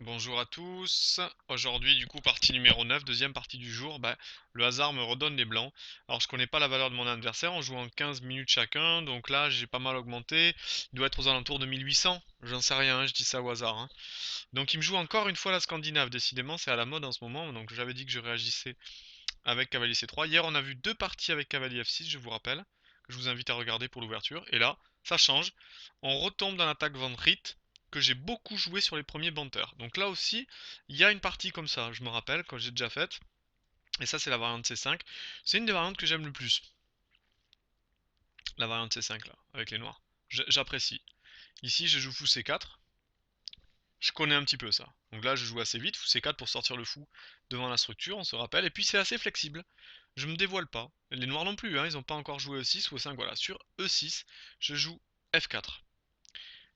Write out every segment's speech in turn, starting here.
Bonjour à tous. Aujourd'hui, du coup, partie numéro 9, deuxième partie du jour. Le hasard me redonne les blancs. Alors, je connais pas la valeur de mon adversaire. On joue en 15 minutes chacun. Donc là, j'ai pas mal augmenté. Il doit être aux alentours de 1800. J'en sais rien, hein, je dis ça au hasard, hein. Donc, il me joue encore une fois la Scandinave. Décidément, c'est à la mode en ce moment. Donc, j'avais dit que je réagissais avec cavalier C3. Hier, on a vu deux parties avec cavalier F6, je vous rappelle. Que je vous invite à regarder pour l'ouverture. Et là, ça change. On retombe dans l'attaque Van Riet que j'ai beaucoup joué sur les premiers banters. Donc là aussi, il y a une partie comme ça, je me rappelle, quand j'ai déjà faite. Et ça, c'est la variante C5. C'est une des variantes que j'aime le plus. La variante C5, là, avec les noirs. J'apprécie. Ici, je joue fou C4. Je connais un petit peu ça. Donc là, je joue assez vite, fou C4 pour sortir le fou devant la structure, on se rappelle. Et puis, c'est assez flexible. Je me dévoile pas. Les noirs non plus, hein, ils n'ont pas encore joué E6 ou E5. Voilà, sur E6, je joue F4.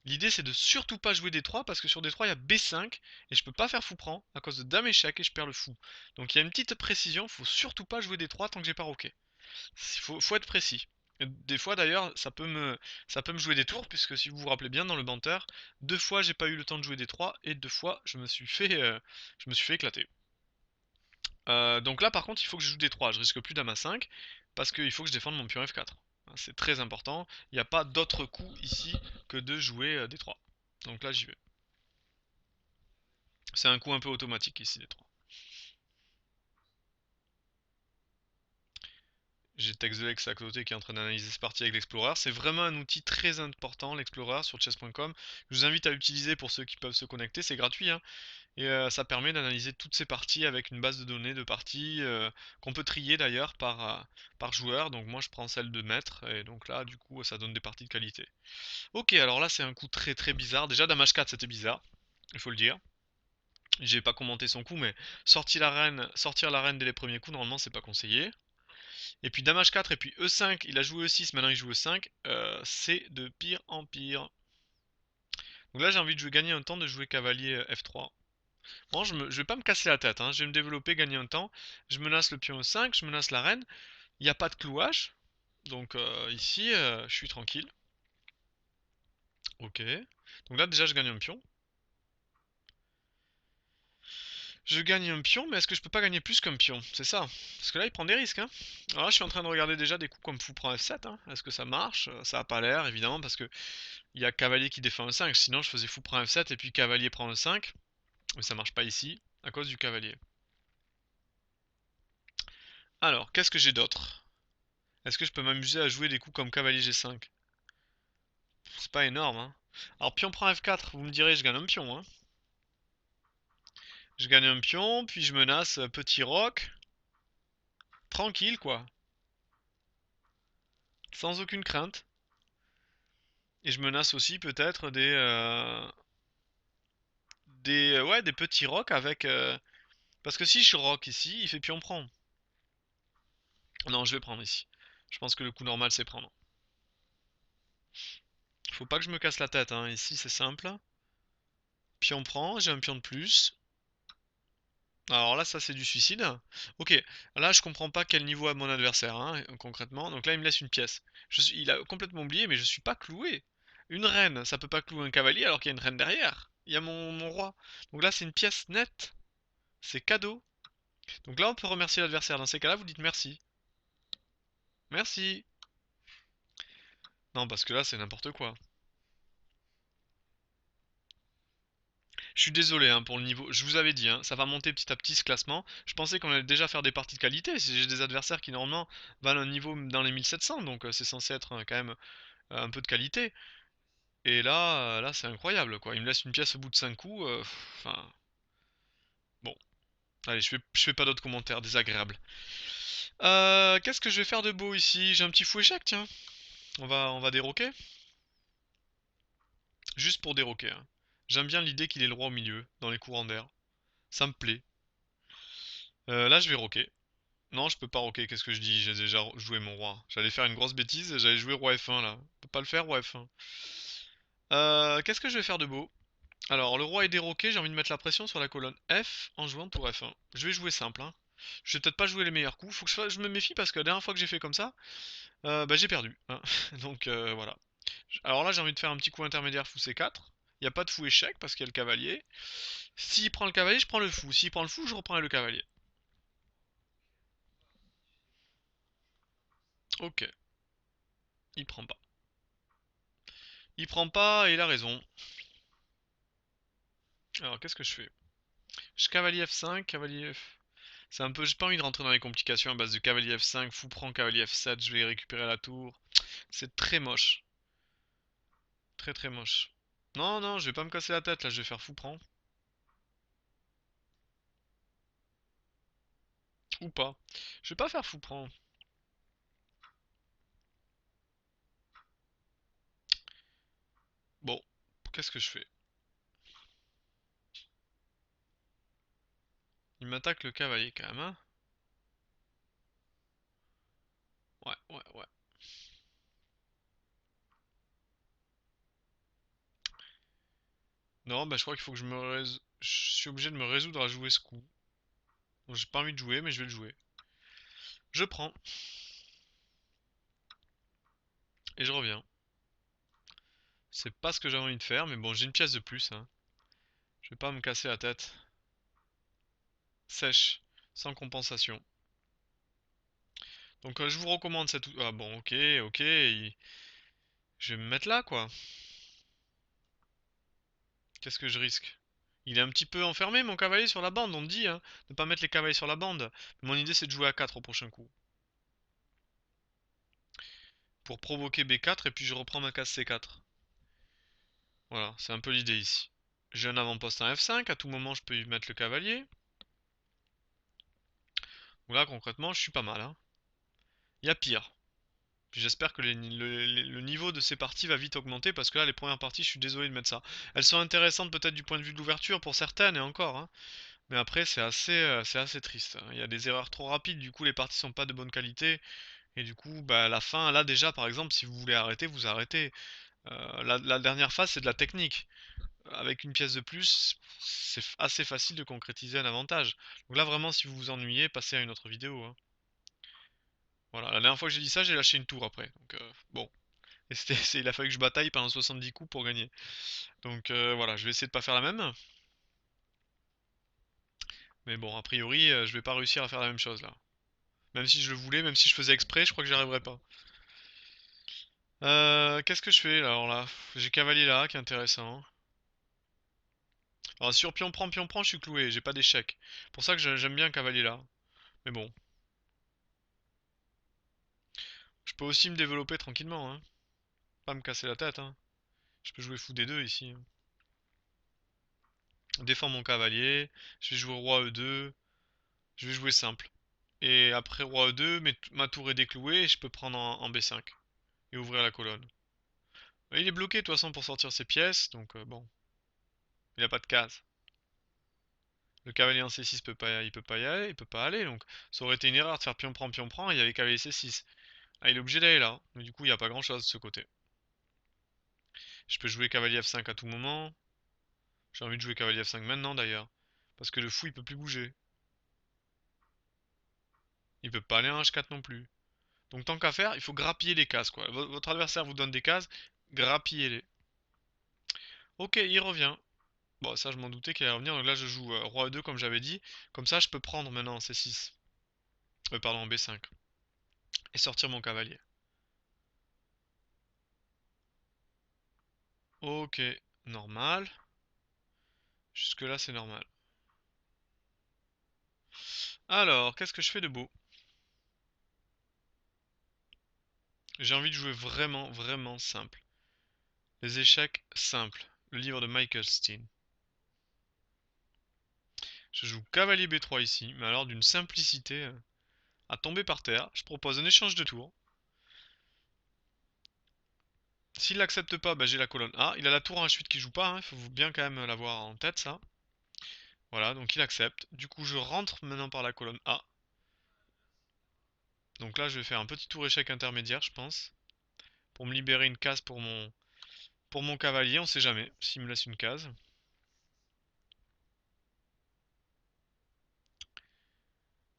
L'idée c'est de surtout pas jouer D3 parce que sur D3 il y a B5 et je peux pas faire fou prend à cause de dame échec et je perds le fou. Donc il y a une petite précision, faut surtout pas jouer D3 tant que j'ai pas roqué. Faut être précis. Des fois d'ailleurs ça peut me jouer des tours puisque si vous vous rappelez bien dans le banter, deux fois j'ai pas eu le temps de jouer D3 et deux fois je me suis fait éclater. Donc là par contre il faut que je joue D3, je risque plus dame A5 parce qu'il faut que je défende mon pion F4. C'est très important, il n'y a pas d'autre coup ici que de jouer D3. Donc là j'y vais. C'est un coup un peu automatique ici D3. J'ai TextDex à côté qui est en train d'analyser ce parti avec l'Explorer. C'est vraiment un outil très important, l'Explorer, sur chess.com. Je vous invite à l'utiliser pour ceux qui peuvent se connecter, c'est gratuit, hein. Et ça permet d'analyser toutes ces parties avec une base de données de parties qu'on peut trier d'ailleurs par joueur. Donc moi je prends celle de maître et donc là du coup ça donne des parties de qualité. Ok, alors là c'est un coup très très bizarre. Déjà dame h4 c'était bizarre, il faut le dire. J'ai pas commenté son coup mais sortir la reine dès les premiers coups normalement c'est pas conseillé. Et puis dame h4 et puis e5, il a joué e6, maintenant il joue e5, c'est de pire en pire. Donc là j'ai envie de gagner un temps de jouer cavalier f3. Bon, je vais pas me casser la tête, hein. Je vais me développer, gagner un temps. Je menace le pion e5, je menace la reine. Il n'y a pas de clouage. Donc ici, je suis tranquille. Ok. Donc là déjà je gagne un pion. Je gagne un pion, mais est-ce que je peux pas gagner plus qu'un pion? C'est ça. Parce que là il prend des risques, hein. Alors là je suis en train de regarder déjà des coups comme fou prend f7, hein. Est-ce que ça marche? Ça a pas l'air, évidemment, parce que il y a cavalier qui défend e5. Sinon je faisais fou prend f7 et puis cavalier prend e5. Mais ça marche pas ici, à cause du cavalier. Alors, qu'est-ce que j'ai d'autre? Est-ce que je peux m'amuser à jouer des coups comme cavalier g5? C'est pas énorme, hein. Alors pion prend f4, vous me direz je gagne un pion, hein. Je gagne un pion, puis je menace petit roc. Tranquille, quoi. Sans aucune crainte. Et je menace aussi peut-être des petits rocs avec... Parce que si je rock ici, il fait pion prend. Non, je vais prendre ici. Je pense que le coup normal c'est prendre. Faut pas que je me casse la tête, hein. Ici c'est simple. Pion prend, j'ai un pion de plus. Alors là, ça c'est du suicide. Ok, là je comprends pas quel niveau a mon adversaire, hein, concrètement. Donc là, il me laisse une pièce. Il a complètement oublié, mais je suis pas cloué. Une reine, ça peut pas clouer un cavalier alors qu'il y a une reine derrière. Il y a mon roi. Donc là, c'est une pièce nette. C'est cadeau. Donc là, on peut remercier l'adversaire. Dans ces cas-là, vous dites merci. Merci. Non, parce que là, c'est n'importe quoi. Je suis désolé hein, pour le niveau. Je vous avais dit, hein, ça va monter petit à petit ce classement. Je pensais qu'on allait déjà faire des parties de qualité. J'ai des adversaires qui normalement valent un niveau dans les 1700, donc c'est censé être quand même un peu de qualité. Et là, là c'est incroyable quoi. Il me laisse une pièce au bout de 5 coups. Enfin, bon. Allez, je fais pas d'autres commentaires désagréables. Qu'est-ce que je vais faire de beau ici? J'ai un petit fou échec, tiens. On va déroquer. Juste pour déroquer, hein. J'aime bien l'idée qu'il ait le roi au milieu, dans les courants d'air. Ça me plaît. Là, je vais roquer. Non, je peux pas roquer, qu'est-ce que je dis? J'ai déjà joué mon roi. J'allais faire une grosse bêtise, j'allais jouer roi F1 là. On peut pas le faire, roi F1. Qu'est-ce que je vais faire de beau? Alors, le roi est déroqué, j'ai envie de mettre la pression sur la colonne F en jouant tour F1. Je vais jouer simple, hein. Je vais peut-être pas jouer les meilleurs coups, faut que je me méfie parce que la dernière fois que j'ai fait comme ça, j'ai perdu, hein. Donc voilà. Alors là, j'ai envie de faire un petit coup intermédiaire fou C4. Il n'y a pas de fou échec parce qu'il y a le cavalier. S'il prend le cavalier, je prends le fou. S'il prend le fou, je reprends le cavalier. Ok, il prend pas. Il prend pas et il a raison. Alors qu'est-ce que je fais? Je cavalier F5, cavalier F... C'est un peu... J'ai pas envie de rentrer dans les complications à base de cavalier F5, fou prend cavalier F7, je vais récupérer la tour. C'est très moche. Très très moche. Non, non, je vais pas me casser la tête là, je vais faire fou prend. Ou pas. Je vais pas faire fou prend. Bon, qu'est-ce que je fais? Il m'attaque le cavalier quand même, hein? Ouais, ouais, ouais. Non, bah je crois qu'il faut que je suis obligé de me résoudre à jouer ce coup. Bon, j'ai pas envie de jouer, mais je vais le jouer. Je prends. Et je reviens. C'est pas ce que j'avais envie de faire, mais bon, j'ai une pièce de plus, hein. Je vais pas me casser la tête. Sèche, sans compensation. Donc je vous recommande cette... Ah bon, ok, ok. Je vais me mettre là, quoi. Qu'est-ce que je risque? Il est un petit peu enfermé, mon cavalier, sur la bande, on me dit, hein. Ne pas mettre les cavaliers sur la bande. Mon idée, c'est de jouer à 4 au prochain coup. Pour provoquer B4, et puis je reprends ma case C4. Voilà, c'est un peu l'idée ici. J'ai un avant-poste en F5, à tout moment je peux y mettre le cavalier. Donc là concrètement je suis pas mal, hein. Il y a pire. Puis j'espère que le niveau de ces parties va vite augmenter parce que là les premières parties je suis désolé de mettre ça. Elles sont intéressantes peut-être du point de vue de l'ouverture pour certaines et encore, hein. Mais après c'est assez triste, hein. Il y a des erreurs trop rapides, du coup les parties sont pas de bonne qualité. Et du coup bah à la fin, là déjà par exemple si vous voulez arrêter, vous arrêtez. La dernière phase c'est de la technique. Avec une pièce de plus, c'est assez facile de concrétiser un avantage. Donc là, vraiment, si vous vous ennuyez, passez à une autre vidéo, hein. Voilà, la dernière fois que j'ai dit ça, j'ai lâché une tour après. Donc bon. Et il a fallu que je bataille pendant 70 coups pour gagner. Donc voilà, je vais essayer de pas faire la même. Mais bon, a priori, je vais pas réussir à faire la même chose là. Même si je le voulais, même si je faisais exprès, je crois que j'y arriverai pas. Qu'est-ce que je fais là, alors là? J'ai cavalier là, qui est intéressant. Alors sur pion prend, je suis cloué, j'ai pas d'échec. Pour ça que j'aime bien cavalier là. Mais bon, je peux aussi me développer tranquillement, hein. Pas me casser la tête, hein. Je peux jouer fou des deux ici, hein. Défends mon cavalier. Je vais jouer roi E2. Je vais jouer simple. Et après roi E2, ma tour est déclouée et je peux prendre en B5. Et ouvrir la colonne. Il est bloqué de toute façon pour sortir ses pièces. Donc bon. Il n'a pas de case. Le cavalier en C6 peut pas, il peut pas y aller. Il peut pas aller. Donc ça aurait été une erreur de faire pion prend, pion prend. Et il y avait cavalier C6. Ah, il est obligé d'aller là. Mais du coup, il n'y a pas grand chose de ce côté. Je peux jouer cavalier F5 à tout moment. J'ai envie de jouer cavalier F5 maintenant d'ailleurs. Parce que le fou il peut plus bouger. Il peut pas aller en H4 non plus. Donc tant qu'à faire, il faut grappiller les cases quoi. Votre adversaire vous donne des cases, grappillez-les. Ok, il revient. Bon, ça je m'en doutais qu'il allait revenir. Donc là je joue roi E2 comme j'avais dit. Comme ça je peux prendre maintenant en C6. Pardon, en B5. Et sortir mon cavalier. Ok, normal. Jusque là c'est normal. Alors, qu'est-ce que je fais de beau? J'ai envie de jouer vraiment, vraiment simple. Les échecs simples. Le livre de Michael Steen. Je joue cavalier B3 ici, mais alors d'une simplicité à tomber par terre. Je propose un échange de tours. S'il l'accepte pas, bah, j'ai la colonne A. Il a la tour en H8 qui joue pas, hein. Il faut bien quand même l'avoir en tête ça. Voilà, donc il accepte. Du coup, je rentre maintenant par la colonne A. Donc là, je vais faire un petit tour échec intermédiaire, je pense. Pour me libérer une case pour mon cavalier, on sait jamais s'il me laisse une case.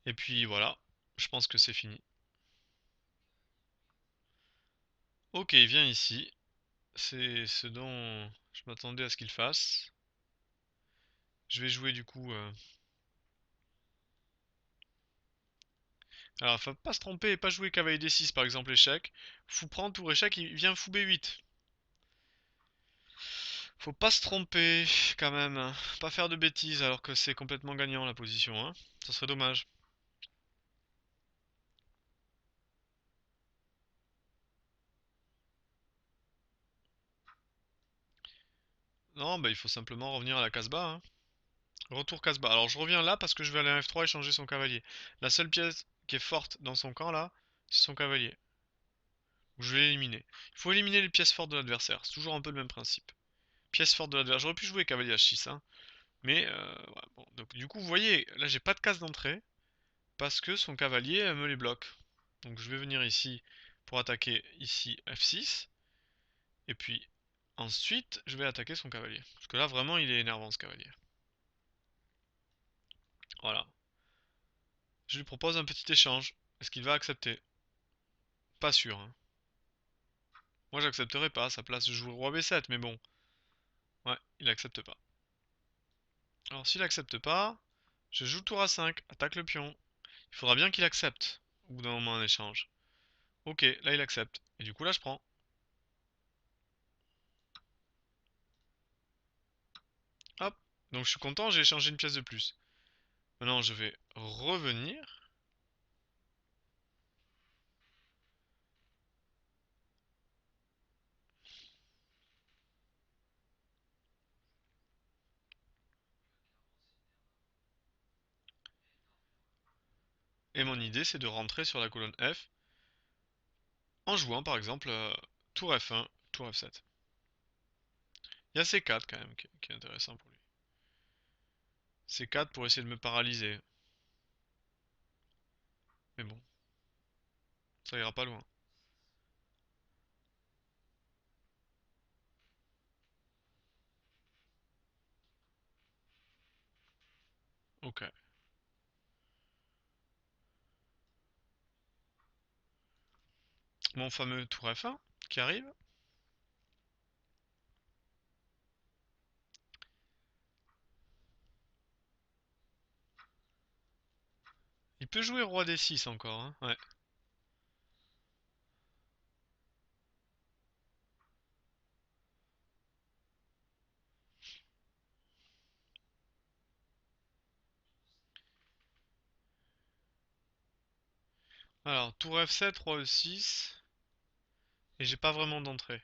Et puis voilà, je pense que c'est fini. Ok, il vient ici. c'est ce dont je m'attendais à ce qu'il fasse. Je vais jouer du coup... Alors, faut pas se tromper et pas jouer cavalier D6 par exemple échec. Fou prend tour échec, il vient fou B8. Faut pas se tromper quand même. Pas faire de bêtises alors que c'est complètement gagnant la position, hein. Ça serait dommage. Non, bah il faut simplement revenir à la case bas, hein. Retour case bas. Alors je reviens là parce que je vais aller à F3 et changer son cavalier. La seule pièce qui est forte dans son camp là, c'est son cavalier. Je vais l'éliminer. Il faut éliminer les pièces fortes de l'adversaire. C'est toujours un peu le même principe. Pièce forte de l'adversaire. J'aurais pu jouer cavalier H6, hein. Mais ouais, bon. Donc du coup, vous voyez, là j'ai pas de case d'entrée parce que son cavalier me les bloque. Donc je vais venir ici pour attaquer ici F6. Et puis ensuite, je vais attaquer son cavalier. Parce que là, vraiment, il est énervant ce cavalier. Voilà. Je lui propose un petit échange. Est-ce qu'il va accepter? Pas sûr, hein. Moi, j'accepterai pas. À sa place, je joue roi B7, mais bon. Ouais, il accepte pas. Alors, s'il accepte pas, je joue tour A5, attaque le pion. Il faudra bien qu'il accepte au bout d'un moment un échange. Ok, là, il accepte. Et du coup, là, je prends. Hop. Donc, je suis content, j'ai échangé une pièce de plus. Maintenant, je vais revenir. Et mon idée, c'est de rentrer sur la colonne F en jouant, par exemple, tour F1, tour F7. Il y a C4 quand même qui est intéressant pour lui. C4 pour essayer de me paralyser. Mais bon, ça ira pas loin. Ok. Mon fameux tour F1 qui arrive. Il peut jouer roi D6 encore, hein. Ouais. Alors, tour F7, roi E6. Et j'ai pas vraiment d'entrée.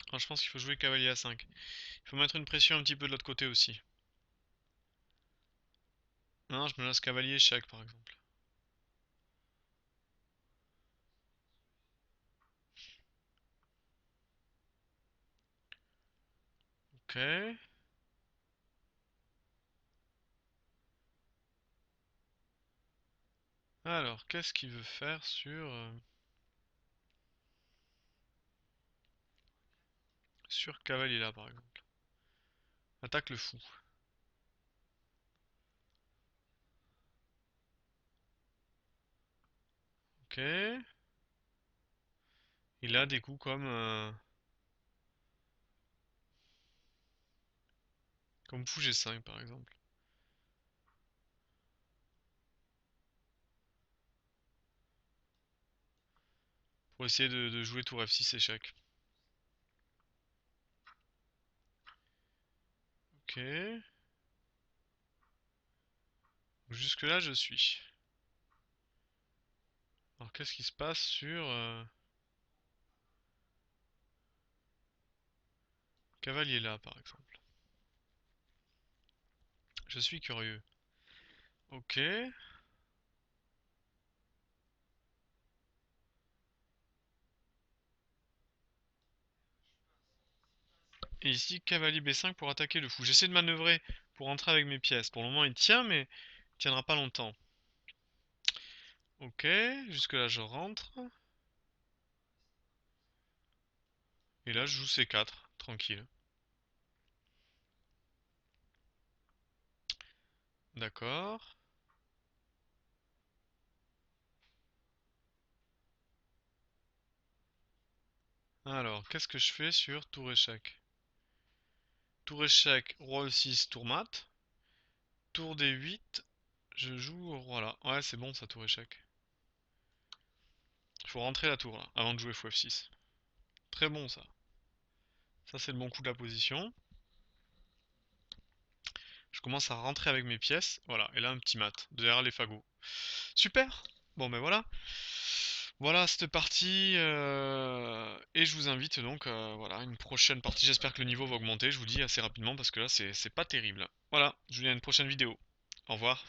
Alors, je pense qu'il faut jouer cavalier A5. Il faut mettre une pression un petit peu de l'autre côté aussi. Non, je me laisse cavalier échec par exemple. Ok. Alors, qu'est-ce qu'il veut faire sur cavalier là par exemple? Attaque le fou. Ok. Il a des coups comme fou G5 par exemple. Pour essayer de jouer tour F6 échec. Ok. Jusque là je suis. Alors qu'est-ce qui se passe sur cavalier là par exemple? Je suis curieux. Ok. Et ici cavalier B5 pour attaquer le fou. J'essaie de manœuvrer pour entrer avec mes pièces. Pour le moment il tient mais il tiendra pas longtemps. Ok. Jusque là je rentre. Et là je joue C4. Tranquille. D'accord. Alors, qu'est-ce que je fais sur tour échec? Tour échec, roi E6, tour mat. Tour D8, je joue au roi là. Ouais, c'est bon ça, tour échec. Il faut rentrer la tour là, avant de jouer fou F6. Très bon ça. Ça c'est le bon coup de la position. Je commence à rentrer avec mes pièces. Voilà, et là un petit mat, derrière les fagots. Super. Bon ben voilà. Voilà, cette partie. Et je vous invite donc voilà, une prochaine partie. J'espère que le niveau va augmenter, je vous dis assez rapidement, parce que là c'est pas terrible. Voilà, je vous dis à une prochaine vidéo. Au revoir.